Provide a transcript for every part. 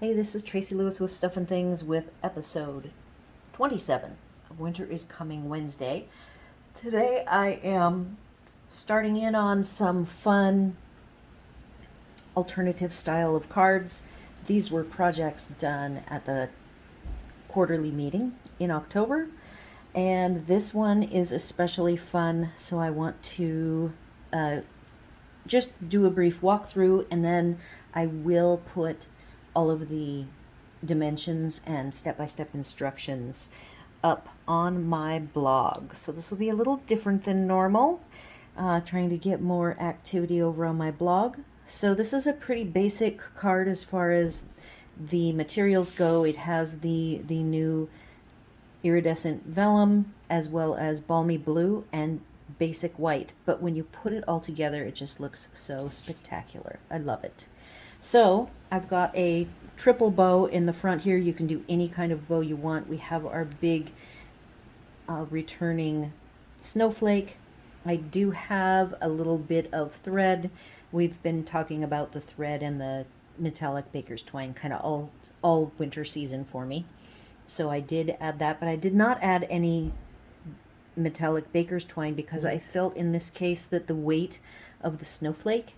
Hey, this is Tracy Lewis with Stuff and Things with episode 27 of Winter is Coming Wednesday. Today I am starting in on some fun alternative style of cards. These were projects done at the quarterly meeting in October, and this one is especially fun, so I want to just do a brief walkthrough, and then I will put all of the dimensions and step-by-step instructions up on my blog. So this will be a little different than normal, trying to get more activity over on my blog. So this is a pretty basic card as far as the materials go. It has the new iridescent vellum as well as balmy blue and basic white, but when you put it all together it just looks so spectacular. I love it. So I've got a triple bow in the front here. You can do any kind of bow you want. We have our big returning snowflake. I do have a little bit of thread. We've been talking about the thread and the metallic baker's twine kind of all winter season for me. So I did add that, but I did not add any metallic baker's twine because I felt in this case that the weight of the snowflake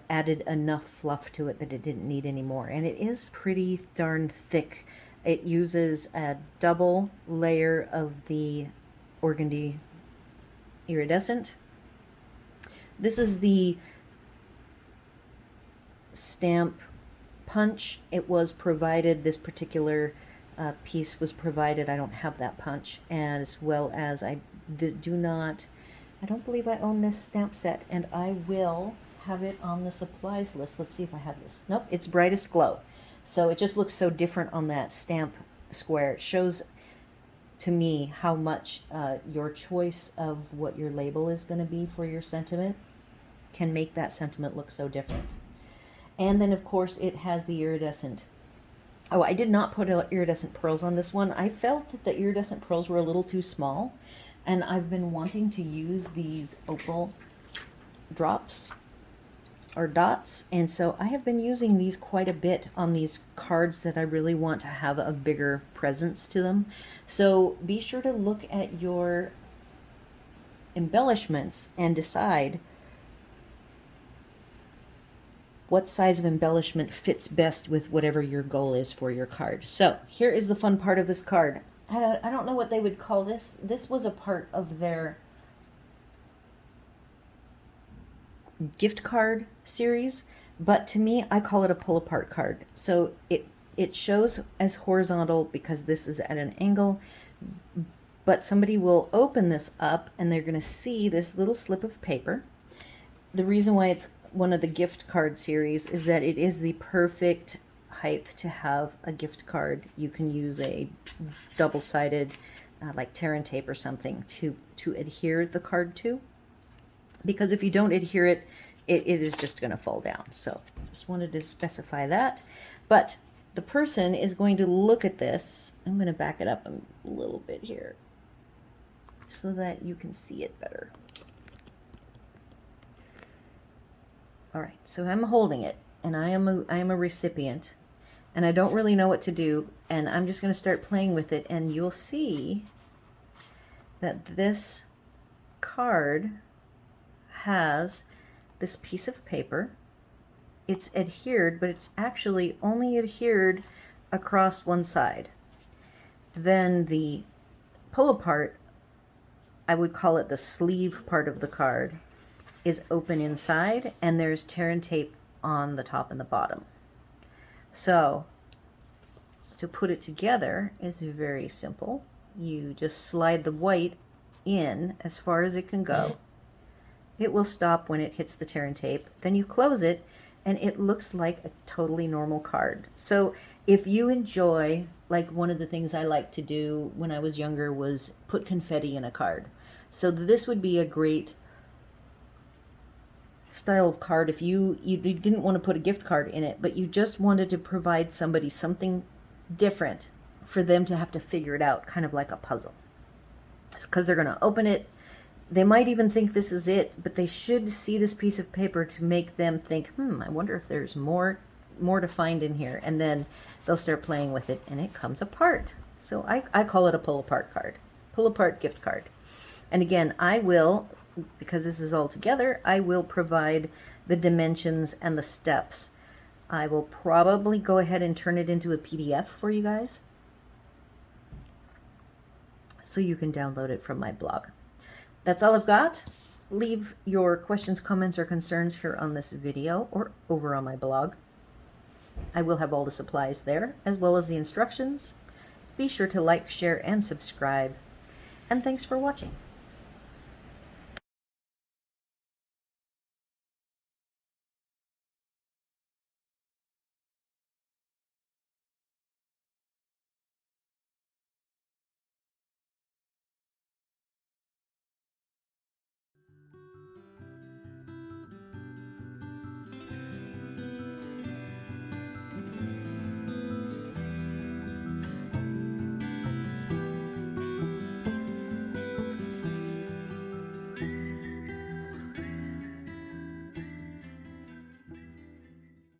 added enough fluff to it that it didn't need any more. And it is pretty darn thick. It uses a double layer of the organdy iridescent. This is the stamp punch. It was provided, this particular piece was provided. I don't have that punch, as well as I don't believe I own this stamp set, and I will have it on the supplies list. Let's see if I have this. Nope, it's Brightest Glow. So it just looks so different on that stamp square. It shows to me how much your choice of what your label is going to be for your sentiment can make that sentiment look so different. And then of course it has the iridescent. Oh, I did not put iridescent pearls on this one. I felt that the iridescent pearls were a little too small, and I've been wanting to use these opal drops or dots, and so I have been using these quite a bit on these cards that I really want to have a bigger presence to them. So be sure to look at your embellishments and decide what size of embellishment fits best with whatever your goal is for your card. So here is the fun part of this card. I don't know what they would call this. This was a part of their gift card series, but to me, I call it a pull-apart card. So it shows as horizontal because this is at an angle, but somebody will open this up and they're going to see this little slip of paper. The reason why it's one of the gift card series is that it is the perfect height to have a gift card. You can use a double-sided like tear and tape or something to adhere the card to, because if you don't adhere it, it is just going to fall down. So just wanted to specify that. But the person is going to look at this. I'm going to back it up a little bit here so that you can see it better. All right, so I'm holding it, and I am a recipient, and I don't really know what to do, and I'm just going to start playing with it, and you'll see that this card has this piece of paper. It's adhered, but it's actually only adhered across one side. Then the pull apart, I would call it the sleeve part of the card, is open inside, and there's tear and tape on the top and the bottom. So to put it together is very simple. You just slide the white in as far as it can go. It will stop when it hits the tear and tape. Then you close it, and it looks like a totally normal card. So if you enjoy, like one of the things I liked to do when I was younger was put confetti in a card. So this would be a great style of card if you didn't want to put a gift card in it, but you just wanted to provide somebody something different for them to have to figure it out, kind of like a puzzle. Because they're going to open it. They might even think this is it, but they should see this piece of paper to make them think, I wonder if there's more more to find in here, and then they'll start playing with it and it comes apart. So I call it a pull apart card, pull apart gift card. And again, I will, because this is all together, I will provide the dimensions and the steps. I will probably go ahead and turn it into a PDF for you guys, so you can download it from my blog. That's all I've got. Leave your questions, comments, or concerns here on this video or over on my blog. I will have all the supplies there, as well as the instructions. Be sure to like, share, and subscribe. And thanks for watching.